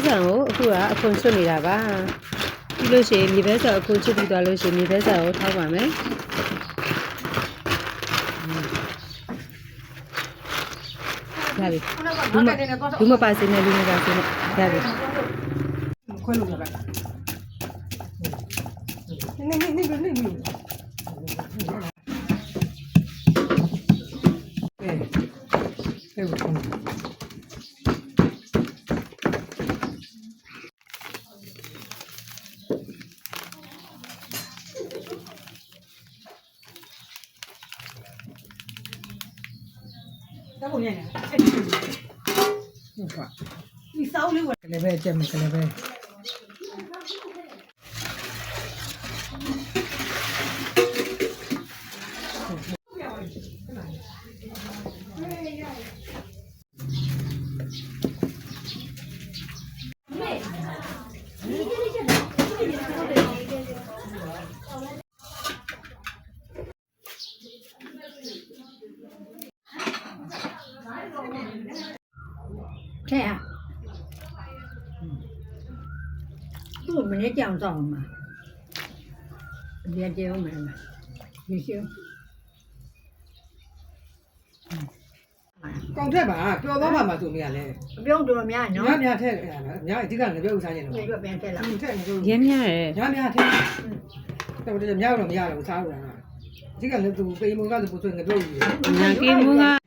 ဆန်ကိုအခုကအခွန်ချွတ်နေတာပါပြီးလို့ရှိရင်မြေပဲဆန်အခွန်ချွတ်ပြီးသွားလို့ရှိရင်မြေပဲဆန်ကိုထောက်ပါမယ်ဒါပြီလူမပါစေနဲ့လူမပါစေနဲ့ဒါပြီခွဲလို့ရပါနေတော့ဘုံနေတယ်ဟုတ်ပါဒီစောင်းလေးကလည်းပဲအကျက်မကလည်းပဲထဲ啊သူ့မနေ့ကြောင်ဆောင်မှာဒီကြေအောင်မယ်ဒီရှိကောင်းထက်ပါပျော်သွားပါမှာသူမရလဲပြုံးတော်များနော်များထက်ရတာများအဓိကငပြောဥစားနေတယ်ငပြောပြန်ထက်လာထက်ငပြောရမ်းများတယ်များထက်တော်တယ်များတော့မရတော့စားလို့လားအဓိကလည်းသူပေမုံကသူပူဆွေငပြောယူညာကင်းမူက